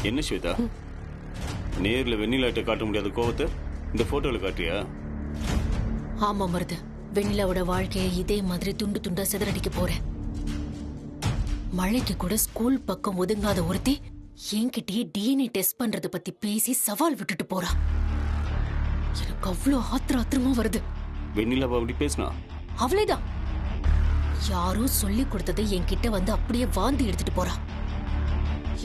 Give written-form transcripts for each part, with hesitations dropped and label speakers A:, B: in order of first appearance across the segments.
A: என்ன ஸ்வேதா, நேர்ல வெண்ணிலாட்ட காட்ட முடியாத கோவத்தை இந்த போட்டோல காட்டியா?
B: ஆமா மருது, வெண்ணிலாவோட வாழ்க்கையை இதே மாதிரி துண்டு துண்டா சிதறடிக்க போறேன். மழைக்கு கூட ஸ்கூல் பக்கம் ஒதுங்காத ஒருத்தி என்கிட்டயே டிஎன்ஏ டெஸ்ட் பண்றத பத்தி பேசி சவால் விட்டுட்டு போறா. எனக்கு அவ்வளவு ஆத்திரமா வருது.
A: வெண்ணிலாவை அப்படி பேசினா
B: அவளேதான் யாரோ சொல்லி கொடுத்ததை என்கிட்ட வந்து அப்படியே வாந்தி எடுத்துட்டு போறா.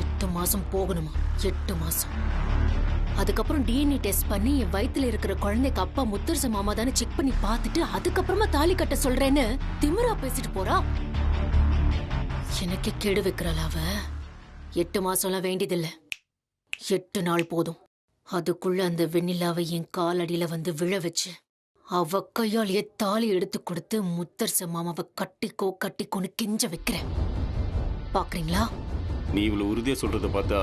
B: 8 மாசம் போகணுமா? 8 மாசம். அதுக்கப்புறம் டிஎன்ஏ டெஸ்ட் பண்ணி என் வயித்துல இருக்கிற குழந்தைக்கு அப்பா முத்தரச மாமா தானே செக் பண்ணி பார்த்துட்டு அதுக்கப்புறமா தாலி கட்ட சொல்றேன்னு திமிரா பேசிட்டு போறா. எனக்கு கெடு வைக்கிறாள் அவ. 8 மாசம்லாம் வேண்டியதில்ல, 8 நாள் போதும். அதுக்குள்ள அந்த வெண்ணிலாவை என் காலடியில வந்து விழ வச்சு அவ கையாலேயே தாலி எடுத்து கொடுத்து முத்தரச மாமாவை கட்டிக்கோன்னு கெஞ்ச வைக்கிறேன். பாக்குறீங்களா?
A: நீ இவ்வளவு உறுதியா சொல்றத பார்த்தா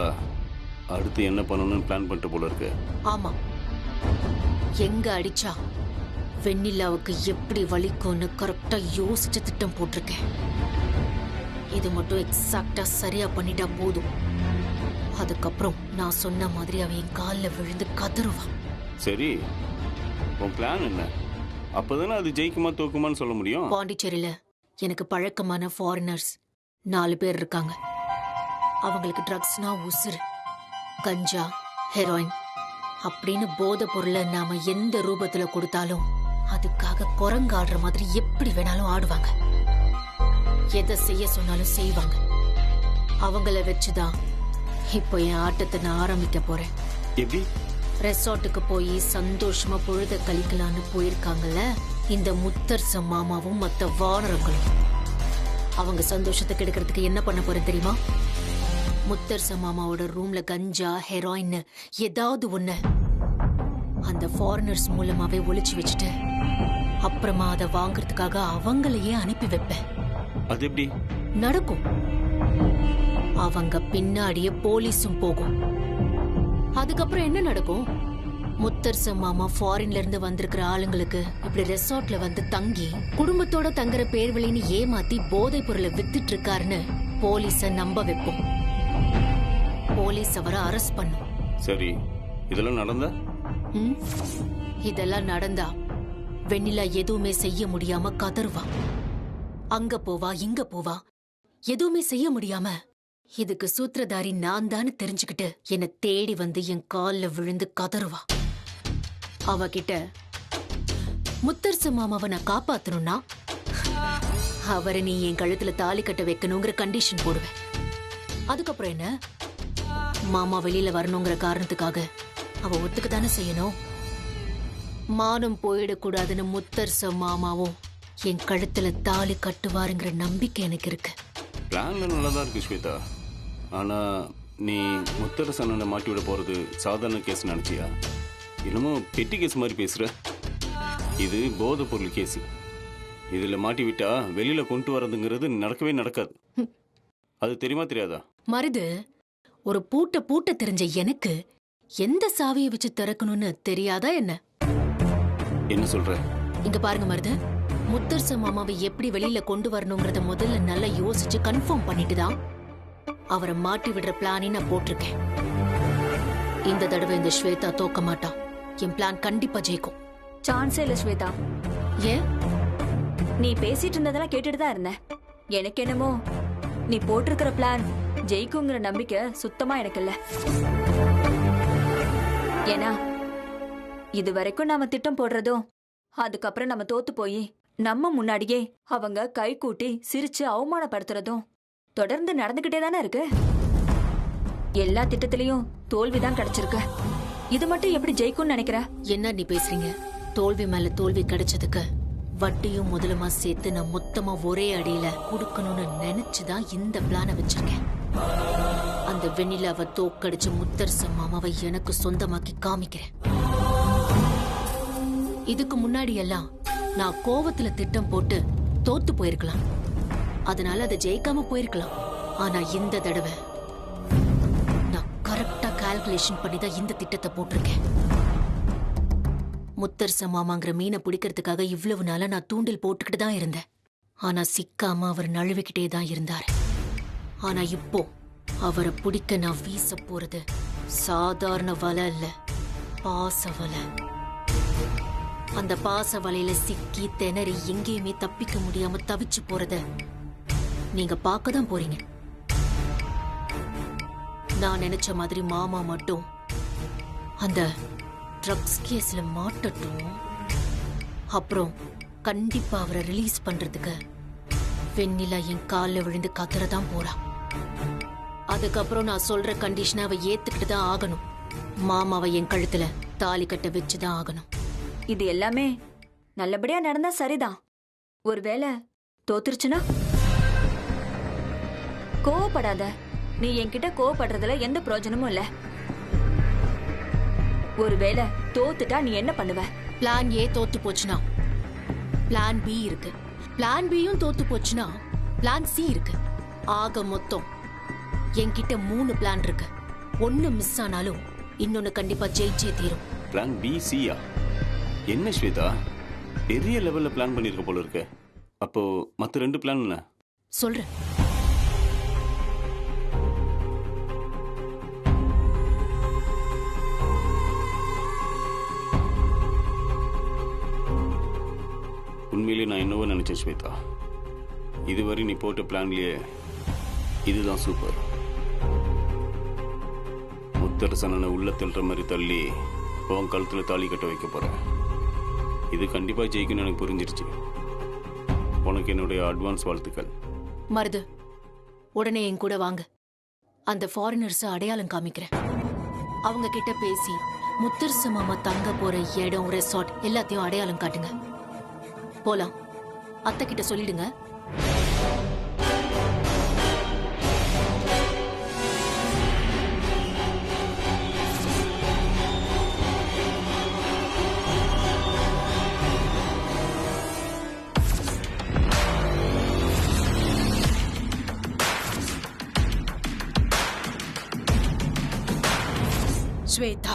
A: அடுத்து என்ன பண்ணணும்னு பிளான் பண்ணிட்டு போல இருக்கு.
B: ஆமா, எங்க அடிச்சா வெண்ணிலாவுக்கு எப்படி வலிக்கும்னு கரெக்டா யோசிச்சு திட்டம் போட்டிருக்கேன். இது மட்டும் எக்ஸாக்டா சரியா பண்ணிட்டா போதும். அதுக்கப்புறம் நான் சொன்ன மாதிரி அவ என் காலில் விழுந்து கதறுவான்.
A: சரி, உன் பிளான் என்ன? அப்பதானே அது ஜெயிக்குமா தோக்குமான்னு சொல்ல முடியும்.
B: பாண்டிச்சேரியில எனக்கு பழக்கமான ஃபாரினர்ஸ் 4 பேர் இருக்காங்க. அவங்களுக்கு ட்ரக்ஸ்னா உசுறு. கஞ்சா, ஹெரோயின் அப்படின்னு போதை பொருளை நாம எந்த ரூபத்துல கொடுத்தாலும் அதுக்காக குரங்காடுற மாதிரி எப்படி வேணாலும் ஆடுவாங்க. எதை செய்ய சொன்னாலும் செய்வாங்க. அவங்கள வச்சுதான் இப்போ என் ஆட்டத்தை நான் ஆரம்பிக்க போறேன்.
A: எப்படி?
B: ரெசார்ட்டுக்கு போய் சந்தோஷமா பொழுத கழிக்கலான்னு போயிருக்காங்கல்ல இந்த முத்தரச மாமாவும் மத்த வானரங்களும். அவங்க சந்தோஷத்தை கெடுக்கிறதுக்கு என்ன பண்ண போறேன் தெரியுமா? முத்தரச மாமாவோட ரூம்ல கஞ்சா, ஹெராயின் ஏதாவது ஒண்ணு அந்த ஃபாரினர்ஸ் மூலமாவே ஒளிச்சு வச்சுட்டு அப்புறமா அதை வாங்கறதுக்காக அவங்களையே அனுப்பி வைப்பேன்.
A: அது எப்படி
B: நடக்கும்? அவங்க பின்னாடியே போலீஸும் போகும். அதுக்கப்புறம் என்ன நடக்கும்? முத்தரச மாமா ஃபாரின்ல இருந்து வந்திருக்கிற ஆளுங்களுக்கு இப்படி ரெசார்ட்ல வந்து தங்கி குடும்பத்தோட தங்குற பேர் வழின்னு ஏமாத்தி போதை பொருளை வித்துட்டு இருக்காருன்னு போலீஸ நம்ப வைப்போம். போலீஸ் அவரை அரெஸ்ட் பண்ணும்.
A: சரி, இதெல்லாம் நடந்தா?
B: இதெல்லாம் நடந்தா வெண்ணிலா எதுவுமே செய்ய முடியாம கதறுவா. அங்க போவா, இங்க போவா, எதுவுமே செய்ய முடியாம இதுக்கு சூத்திரதாரி நான் தான் தெரிஞ்சுக்கிட்டு என்னை தேடி வந்து என் கால்ல விழுந்து கதறுவா. அவகிட்ட முத்தரச மாமாவை நான் காப்பாத்தணும்னா அவரை நீ என் கழுத்துல தாலி கட்ட வைக்கணுங்கிற கண்டிஷன் போடுவேன். அதுக்கப்புறம் என்ன? மாமா வெளியில வரணுங்கிற காரணத்துக்காக அவ ஒத்துக்க தானே செய்யணும். மானம் போயிடக்கூடாதுன்னு முத்தரச மாமாவும் என் கழுத்துல தாலி கட்டுவாருங்கிற நம்பிக்கை எனக்கு இருக்கு.
A: பிளான்ல நல்லதா இருக்கு ஸ்வேதா. ஆனா நீ முத்தரசனை மாட்டி விட போறது சாதாரண கேஸ் நினைச்சியா? என்னமோ பெட்டி கேஸ் மாதிரி பேசுற. இது போதை பொருள் கேஸ். இதுல மாட்டி விட்டா வெளியில கொண்டு வரதுங்கிறது நடக்கவே நடக்காது. அது தெரியுமா தெரியாதா?
B: மருது, ஒரு பூட்ட தெரிஞ்ச எனக்கு எந்த சாவியை வச்சு திறக்கணும்னு தெரியாதா என்ன?
A: என்ன சொல்ற?
B: இங்க பாருங்க மருது, முத்தரச மாமாவை எப்படி வெளியில கொண்டு வரணுங்கிறத முதல்ல நல்லா யோசிச்சு கன்ஃபார்ம் பண்ணிட்டு தான் அவரை மாட்டி விடுற பிளானே நான் போட்டிருக்கேன். இந்த தடவை இந்த ஸ்வேதா தோக்க மாட்டான். என் பிளான் கண்டிப்பா ஜெயிக்கும்.
C: சான்ஸே இல்ல ஸ்வேதா.
B: ஏன்?
C: நீ பேசிட்டு இருந்ததெல்லாம் கேட்டுட்டு தான் இருந்தேன். எனக்கு என்னமோ நீ போட்டிருக்கிற பிளான் ஜெயிக்குங்கிற நம்பிக்கை சுத்தமா எனக்கு இல்ல. ஏன்னா இது வரைக்கும் நாம திட்டம் போடுறதும் அதுக்கப்புறம் நம்ம தோத்து போய் நம்ம முன்னாடியே அவங்க கை கூட்டி சிரிச்சு அவமானப்படுத்துறதும் தொடர்ந்து நடந்துகிட்டே தானே இருக்கு. எல்லா திட்டத்திலயும் தோல்விதான் கிடைச்சிருக்கு. இது மட்டும் எப்படி ஜெயிக்கும்னு நினைக்கிற?
B: என்ன நீ பேசுறீங்க? தோல்வி மேல தோல்வி கிடைச்சதுக்கு வட்டியும் முதலுமா சேர்த்து நான் மொத்தமா ஒரே அடியில கொடுக்கணும்னு நினைச்சுதான் இந்த பிளான வச்சிருக்கேன். அந்த வெண்ணிலாவை தோக்கடிச்சு முத்தரச மாமாவை எனக்கு சொந்தமாக்கி காமிக்கிறேன். இதுக்கு முன்னாடி எல்லாம் நான் கோவத்துல திட்டம் போட்டு தோத்து போயிருக்கலாம். அதனால அதை ஜெயிக்காம போயிருக்கலாம். ஆனா இந்த தடவை நான் கரெக்டா கால்குலேஷன் பண்ணி தான் இந்த திட்டத்தை போட்டிருக்கேன். முத்தரச மாமாங்கிற மீனை பிடிக்கிறதுக்காக இவ்வளவு நாளா நான் தூண்டில் போட்டுக்கிட்டு தான் இருந்தேன். ஆனா சிக்காம அவர் நழுவிக்கிட்டே தான் இருந்தாரு. ஆனா இப்போ அவரை பிடிக்க நான் வீச போறது சாதாரண வலை இல்ல, பாச வலை. அந்த பாச வலையில சிக்கி திணறி எங்கேயுமே தப்பிக்க முடியாம தவிச்சு போறத நீங்க பார்க்க தான் போறீங்க. நான் நினைச்ச மாதிரி மாமா மட்டும் அந்த ட்ரக்ஸ் கேஸ்ல மாட்டட்டும். அப்புறம் கண்டிப்பா அவரை ரிலீஸ் பண்றதுக்கு வெண்ணிலா என் காலில் விழுந்து கத்துறதான் போறா. அதுக்கப்புறம் நான் சொல்ற கண்டிஷனை அவ ஏத்துக்கிட்டு தான் ஆகணும். மாமாவை என் கழுத்துல தாலி கட்ட வச்சுதான் ஆகணும்.
C: இது எல்லாமே நல்லபடியா நடந்தா சரிதான். ஒருவேளை தோத்துருச்சுன்னா? கோவப்படாத. நீ என்கிட்ட கோவப்படுறதுல எந்த பிரயோஜனமும் இல்ல. ஒருவேளை தோத்துட்டா நீ என்ன பண்ணுவ?
B: பிளான் ஏ தோத்து போச்சுனா பிளான் பி இருக்கு. பிளான் பியும் தோத்து போச்சுனா பிளான் சி இருக்கு. ஆக மொத்தம் என்கிட்ட 3 பிளான் இருக்கு. ஒன்னு மிஸ் ஆனாலும் இன்னொன்னு கண்டிப்பா ஜெயிச்சே தீரும்.
A: பிளான் பி சியா? என்ன ஸ்வேதா, பெரிய லெவல்ல பிளான் பண்ணிருக்க போல இருக்கு. அப்போ மத்த 2 பிளான் என்ன?
B: சொல்றேன்.
A: உண்மையிலேயே நான் என்னவோ நினைச்சேன் ஸ்வேதா. இதுவரை நீ போட்ட பிளான்லயே இதுதான் சூப்பர். முத்தரசனனை உள்ள தள்ளுற மாதிரி தள்ளி உன் கழுத்துல தாலி கட்ட வைக்க போறேன். இது கண்டிப்பா ஜெயிக்கும்னு எனக்கு புரிஞ்சிருச்சு. உனக்கு என்னுடைய அட்வான்ஸ் வாழ்த்துக்கள்.
B: மருது, உடனே என் கூட வாங்க. அந்த ஃபாரினர்ஸ் அடையாளம் காமிக்கிறேன். அவங்க கிட்ட பேசி முத்தரச மாமா தங்க போற இடம், ரெசார்ட் எல்லாத்தையும் அடையாளம் காட்டுங்க. போலாம். அத்தை கிட்ட சொல்லிடுங்க.
D: ஸ்வேதா,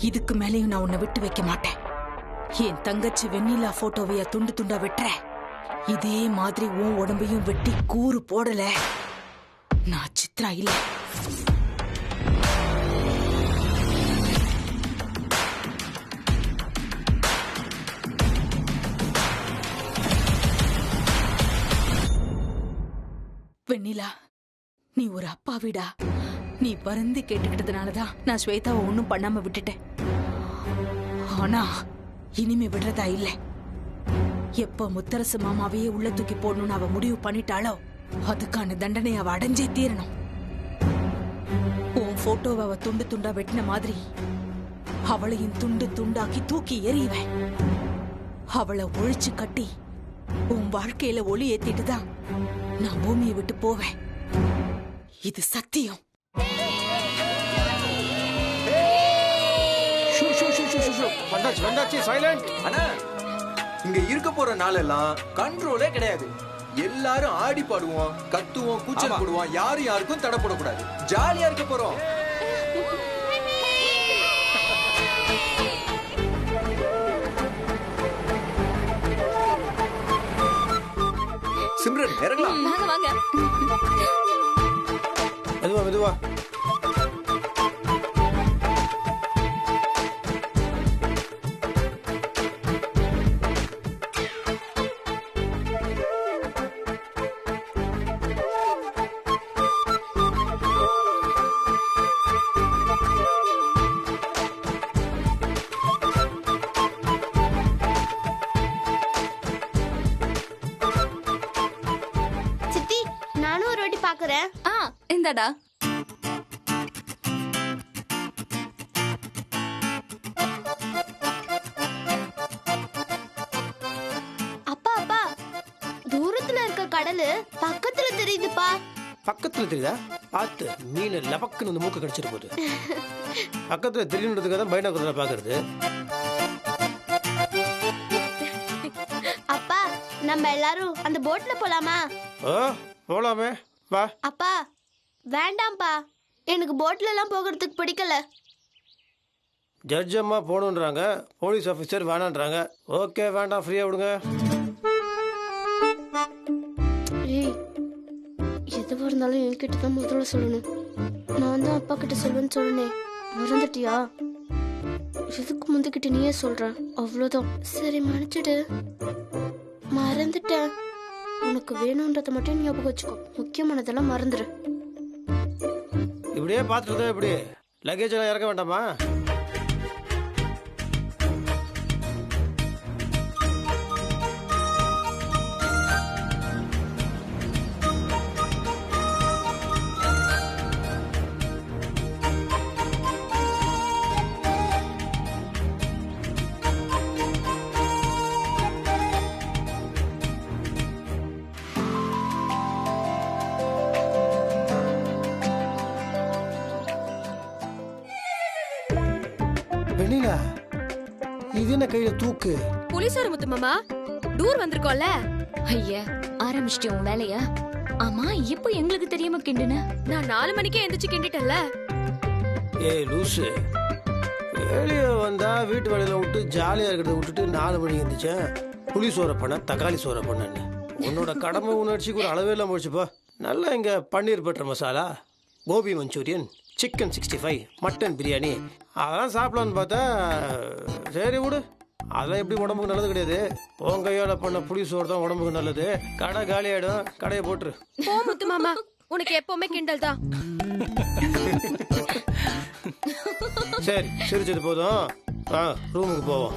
D: இதுக்கு மேலேயும் நான் உன்னை விட்டு வைக்க மாட்டேன். என் தங்கச்சி வெண்ணிலா போட்டோவைய துண்டு துண்டா வெட்டுற, இதே மாதிரி உன் உடம்பையும் வெட்டி கூறு போடல, நான் சித்ரா இல்ல. வெண்ணிலா, நீ ஒரு அப்பாவிடா. நீ பறந்து கேட்டுக்கிட்டதுனாலதான் நான் ஸ்வேதாவை ஒன்னும் பண்ணாம விட்டுட்டேன். ஆனா இனிமே விடுறதா இல்ல. எப்ப முத்தரசு மாமாவையே உள்ள தூக்கி போடணும்னு அவ முடிவு பண்ணிட்டாளோ அதுக்கான தண்டனை அவ அடைஞ்சே தீரணும். உன் போட்டோவை அவ துண்டு துண்டா வெட்டின மாதிரி அவளையும் துண்டு துண்டாக்கி தூக்கி எறிவேன். அவளை ஒழிச்சு கட்டி உன் வாழ்க்கையில ஒளி ஏத்திட்டு தான் நான் பூமியை விட்டு போவேன். இது சத்தியம்.
E: வந்தாச்சு சைலண்ட். அண்ணா, இங்க இருக்க போற நாளெல்லாம் கண்ட்ரோலே கிடையாது. எல்லாரும் ஆடி பாடுவோம், கத்துவோம், கூச்சல் போடுவோம். யாரும் யாருக்கும் தடை போடக்கூடாது. ஜாலியா இருக்க போறோம். சிம்ரன் இறங்கலாம்.
C: வாங்க.
E: மெதுவா மெதுவா.
C: இந்தடா.
F: அப்பா அப்பா, தூரத்துல இருக்க கடலு பக்கத்துல தெரியுதுப்பா.
G: பக்கத்துல தெரியுதா? ஆத்து மீன் லபக்குன்னு வந்து மூக்க கடிச்சிட்டு போகுது. பக்கத்துல தெரியுன்றதுக்காக தான் பைனாகுலர்ல பாக்குறது.
F: அப்பா, நம்ம எல்லாரும் அந்த போட்ல போலாமா?
G: ஓ, போலாமே, வா.
F: அப்பா வேண்டாம்ப்பா, எனக்கு போட்ல எல்லாம் போகிறதுக்கு பிடிக்கல.
G: ஜட்ஜ் அம்மா போகணுன்றாங்க, போலீஸ் ஆஃபீஸர் வேணான்றாங்க. ஓகே, வேண்டாம், ஃப்ரீயா விடுங்க.
F: ஏய், எது இருந்தாலும் என்கிட்ட தான் முதல்ல சொல்லணும். நான் தான் அப்பா கிட்ட சொல்லுவேன்னு சொன்னேன். மறந்துட்டியா? எதுக்கு முந்துக்கிட்ட நீயே சொல்ற? அவ்வளோதான். சரி மன்னிச்சிடு. மறந்துட்டேன். உனக்கு வேணும்ன்றத மட்டும் ஞாபகம் வச்சுக்கோ. முக்கியமானதெல்லாம் மறந்துடு.
G: இப்படியே பார்த்துட்டு இப்படி லக்கேஜ் எல்லாம் இறக்க வேண்டாமா? வெண்ணிலா, இது என்ன கையில தூக்கு?
H: புலிசோறு முத்து மாமா, டூர் வந்திருக்கோம்ல.
C: ஐயா, ஆரம்பிச்சிட்டே உன் வேலையா? ஆமா, இப்போ எங்களுக்கு தெரியாம கிண்டுன?
H: நான் 4 மணிக்கே எந்திரிச்சு கிண்டிட்டேன்ல.
G: ஏய் லூசு, வெளியே வந்தா வீட்டு வேலையில விட்டு ஜாலியா இருக்கிறத விட்டுட்டு 4 மணிக்கு இருந்துச்சேன். புளி சோறை பண்ண, தக்காளி சோறை பண்ணு. உன்னோட கடமை உணர்ச்சிக்கு ஒரு அளவே இல்லாம போச்சுப்பா. நல்லா இங்க paneer butter masala, gobi manchurian, chicken 65, mutton biryani அதெல்லாம் சாப்பிடலான்னு பார்த்தா சரி விடு. அதெல்லாம் எப்படி உடம்புக்கு நல்லது கிடையாது. உன் கையால் பண்ண புளி சோறு தான் உடம்புக்கு நல்லது. கடை காலி ஆயிடும், கடையை போட்டுரு.
H: போ முத்து மாமா, உனக்கு எப்பவுமே கிண்டல் தான்.
G: சரி சிரிச்சது போதும், ரூமுக்கு போவோம்.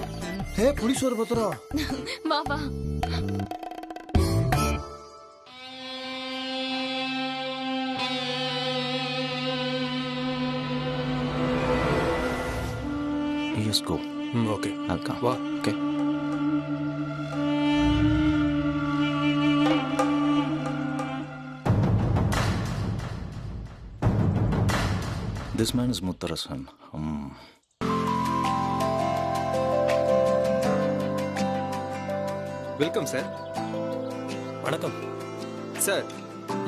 G: புளி சோறு பத்திரம்.
C: வா வா.
I: Just go.
E: Okay.
I: I'll come.
E: வா.
I: Okay. This man is Muttarasan.
E: Welcome sir.
G: வணக்கம்
E: சார்,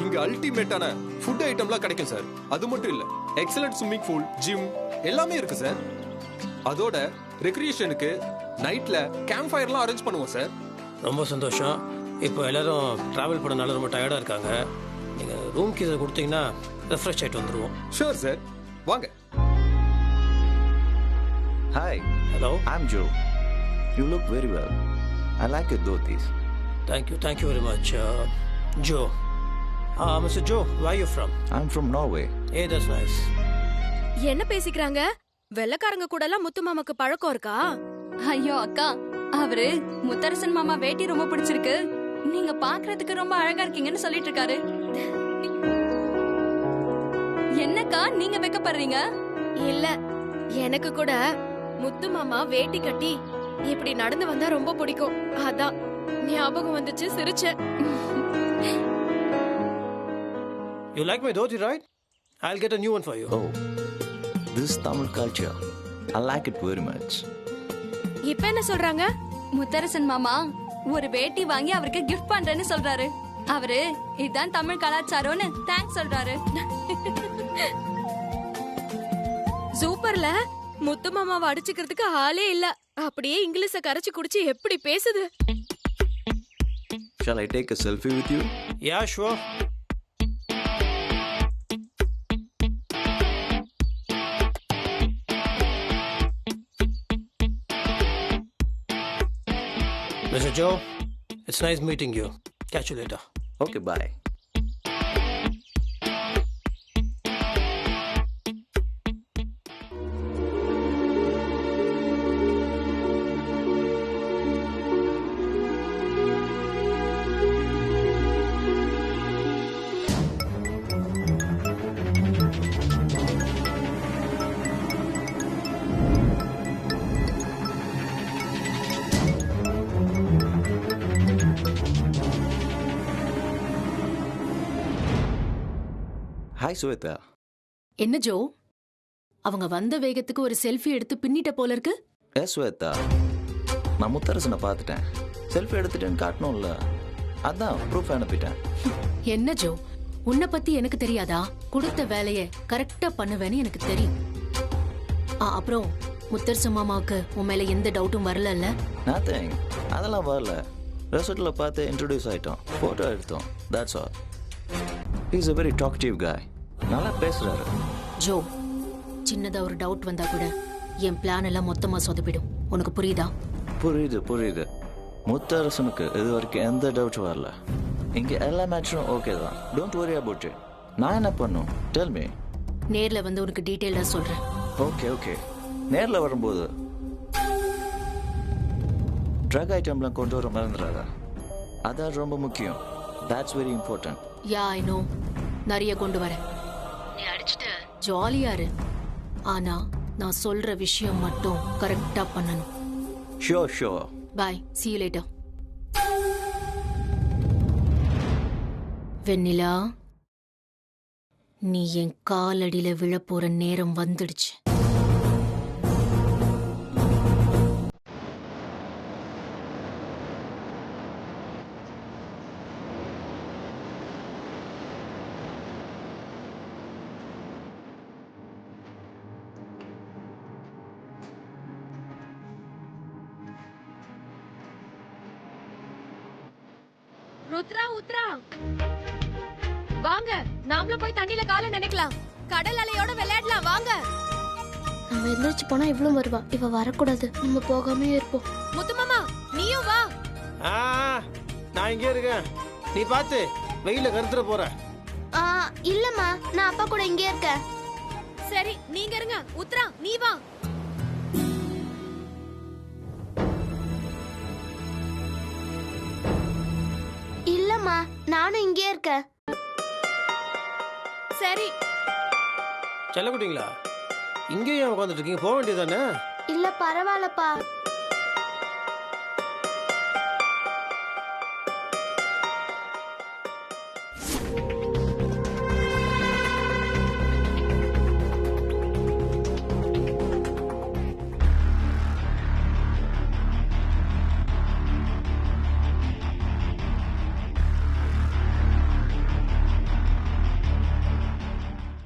E: இங்க அல்டிமேட்டான ஃபுட் ஐட்டம்லாம் கிடைக்கும் சார். அது மட்டும் இல்ல, எக்ஸலன்ட் ஸ்விம்மிங் பூல், ஜிம் எல்லாமே இருக்கு சார். அதோட ரெக்ரியேஷனுக்கு நைட்ல கேம்ப் ஃபயர்லாம் அரேஞ்ச் பண்ணுவோம் சார்.
G: ரொம்ப சந்தோஷம். இப்போ எல்லாரும் டிராவல் பண்ணனால ரொம்ப டயர்டாக இருக்காங்க. நீங்கள் ரூம் கீஸை கொடுத்தீங்கன்னா ரெஃப்ரெஷ் ஆகிட்டு வந்துடுவோம்.
E: ஷூர் சார், வாங்க.
I: Hi.
G: Hello.
I: I'm Joe. You look very well. I like your dhotis.
G: Thank you very much. Joe. Mr. Joe, where are you from?
I: I'm from Norway.
G: Hey, that's nice.
H: என்ன பேசிக்கிறாங்க? வெள்ளக்காரங்க கூட எல்லாம் முத்து மாமாக்கு பழக்கம் இருக்கா?
C: ஐயோ அக்கா, அவரு முத்தரசன் மாமா வேட்டி ரொம்ப பிடிச்சிருக்கு, நீங்க பாக்குறதுக்கு ரொம்ப அழகா இருக்கீங்கன்னு சொல்லிட்டு இருக்காரு. என்னக்கா நீங்க வெக்கப்படுறீங்க?
H: இல்ல, எனக்கு கூட முத்து மாமா வேட்டி கட்டி இப்படி நடந்து வந்தா ரொம்ப பிடிக்கும். அதான் ஞாபகம் வந்துச்சு, சிரிச்சேன்.
G: You like my dhoti, right? I'll get a new one for you.
I: Oh, this is Tamil culture. I like it very much.
H: இப்ப என்ன சொல்றாங்க?
C: முத்தரசன் மாமா ஒரு வேட்டி வாங்கி அவருக்கு கிஃப்ட் பண்றேன்னு சொல்றாரு. அவரு இதுதான் தமிழ் கலாச்சாரம்னு தேங்க்ஸ் சொல்றாரு.
H: சூப்பர்ல, முத்து மாமாவை அடிச்சுக்கிறதுக்கு ஆளே இல்ல. அப்படியே இங்கிலீஷ கரைச்சு குடிச்சு எப்படி பேசுது.
I: Shall I take a selfie with you?
G: Yeah, sure. Mr. Joe, it's nice meeting you. Catch you later.
I: Okay, bye. Hi, Sweta.
B: என்ன ஜோ, அவங்க வந்த வேகத்துக்கு ஒரு செல்ஃபி எடுத்து பின்னிட்ட போல இருக்கு.
I: Yes, Sweta. நான் முத்தரசனை பார்த்துட்டேன். செல்ஃபி எடுத்துட்டேன்னு காட்டணும்ல, அதான் ப்ரூஃப் அனுப்பிட்டேன்.
B: என்ன ஜோ, உன்னை பத்தி எனக்கு தெரியாதா? கொடுத்த வேலையை கரெக்டா பண்ணுவேன்னு எனக்கு தெரியும். அப்புறம் முத்தரசு மாமாவுக்கு உன் மேல எந்த டவுட்டும் வரல?
I: Nothing. அதெல்லாம் வரல. ரெசார்ட்ல பார்த்து இன்ட்ரோடியூஸ் ஆயிட்டோம், போட்டோ எடுத்தோம். That's all. Is a very talkative guy. நல்லா பேசுறாரு.
B: ஜோ, சின்னதா ஒரு டவுட் வந்தா கூட என் பிளான் எல்லாம் மொத்தமா சொதப்பிடும். உனக்கு புரியுதா?
I: புரியுது. முத்தரசனுக்கு இது வரைக்கும் எந்த டவுட்டும் வரல. இங்க எல்லா மேட்சும் ஓகே தான். Don't worry about it. நான் என்ன பண்ணும்? Tell me.
B: நேர்ல வந்து உனக்கு டீட்டெயிலா சொல்றேன்.
I: ஓகே. நேர்ல வரும்போது ட்ரக் ஐட்டம்லாம் கொண்டு வர மறந்துடாத. அதான் ரொம்ப முக்கியம். That's very important.
B: Yeah, I know. நிறைய கொண்டு வரேன். நீ அடிச்சிட்டு ஜாலியா இரு. ஆனா நான் சொல்ற விஷயம் மட்டும் கரெக்டா பண்ணணும்.
I: Sure.
B: Bye. See you later. வெண்ணிலா, நீ என் காலடியில விழப்போற நேரம் வந்துடுச்சு.
H: ருத்ரா உத்ரா, வாங்க நாமளும் போய் தண்ணில கால நினைக்கலாம். கடல் அலையோட விளையாடலாம் வாங்க.
F: நம்ம எந்திரிச்சு போனா இவ்வளவு வருவா. இவ வரக்கூடாது. நம்ம போகாமே இருப்போம்.
H: முத்து மாமா நீயும் வா.
G: நான் இங்கே இருக்கேன். நீ பார்த்து வெயில கருத்துற போற.
F: இல்லம்மா, நான் அப்பா கூட இங்கே இருக்கேன்.
H: சரி நீங்க இருங்க. உத்ரா நீ வா.
F: இல்லம்மா, நானும் இங்கே இருக்கேன்.
H: சரி.
G: செல்லக்குட்டிங்களா, இங்கேயும் உட்காந்துட்டு இருக்கீங்க? போக வேண்டியதானே?
F: இல்ல பரவாயில்லப்பா.